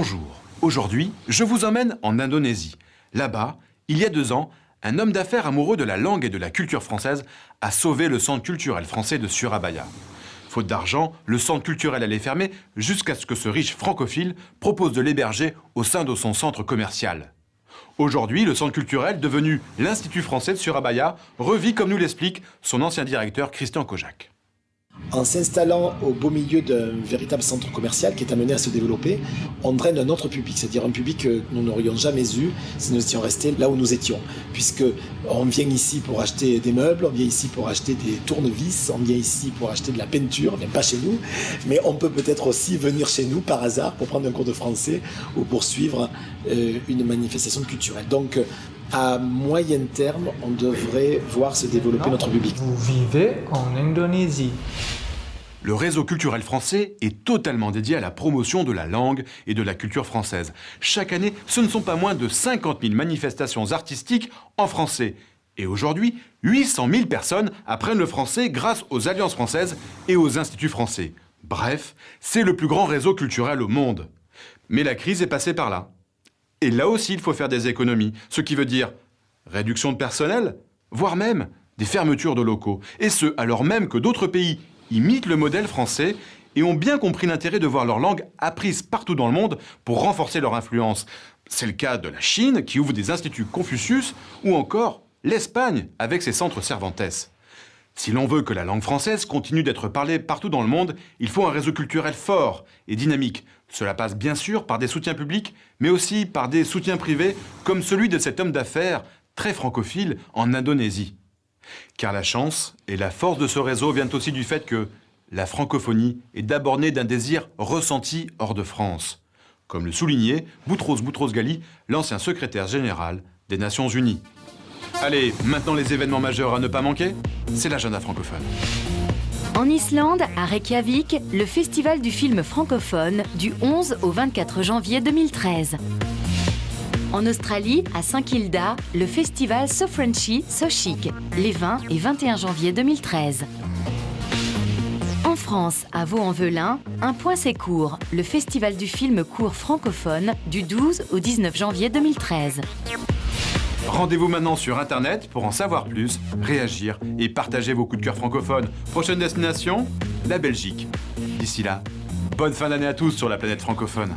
Bonjour, aujourd'hui, je vous emmène en Indonésie. Là-bas, il y a 2 ans, un homme d'affaires amoureux de la langue et de la culture française a sauvé le centre culturel français de Surabaya. Faute d'argent, le centre culturel allait fermer jusqu'à ce que ce riche francophile propose de l'héberger au sein de son centre commercial. Aujourd'hui, le centre culturel, devenu l'Institut français de Surabaya, revit comme nous l'explique son ancien directeur Christian Kojak. En s'installant au beau milieu d'un véritable centre commercial qui est amené à se développer, on draine un autre public, c'est-à-dire un public que nous n'aurions jamais eu si nous étions restés là où nous étions. Puisqu'on vient ici pour acheter des meubles, on vient ici pour acheter des tournevis, on vient ici pour acheter de la peinture, on ne vient pas chez nous, mais on peut peut-être aussi venir chez nous par hasard pour prendre un cours de français ou pour suivre une manifestation culturelle. Donc, à moyen terme, on devrait voir se développer notre public. Vous vivez en Indonésie. Le réseau culturel français est totalement dédié à la promotion de la langue et de la culture française. Chaque année, ce ne sont pas moins de 50 000 manifestations artistiques en français. Et aujourd'hui, 800 000 personnes apprennent le français grâce aux Alliances françaises et aux Instituts français. Bref, c'est le plus grand réseau culturel au monde. Mais la crise est passée par là. Et là aussi, il faut faire des économies, ce qui veut dire réduction de personnel, voire même des fermetures de locaux. Et ce, alors même que d'autres pays imitent le modèle français et ont bien compris l'intérêt de voir leur langue apprise partout dans le monde pour renforcer leur influence. C'est le cas de la Chine, qui ouvre des instituts Confucius, ou encore l'Espagne, avec ses centres Cervantes. Si l'on veut que la langue française continue d'être parlée partout dans le monde, il faut un réseau culturel fort et dynamique. Cela passe bien sûr par des soutiens publics, mais aussi par des soutiens privés, comme celui de cet homme d'affaires très francophile en Indonésie. Car la chance et la force de ce réseau viennent aussi du fait que la francophonie est d'abord née d'un désir ressenti hors de France, comme le soulignait Boutros Boutros-Ghali, l'ancien secrétaire général des Nations Unies. Allez, maintenant les événements majeurs à ne pas manquer, c'est l'agenda francophone. En Islande, à Reykjavik, le festival du film francophone du 11 au 24 janvier 2013. En Australie, à Saint-Kilda, le festival So Frenchy, So Chic, les 20 et 21 janvier 2013. En France, à Vaux-en-Velin, Un Point c'est court, le festival du film court francophone du 12 au 19 janvier 2013. Rendez-vous maintenant sur Internet pour en savoir plus, réagir et partager vos coups de cœur francophones. Prochaine destination, la Belgique. D'ici là, bonne fin d'année à tous sur la planète francophone.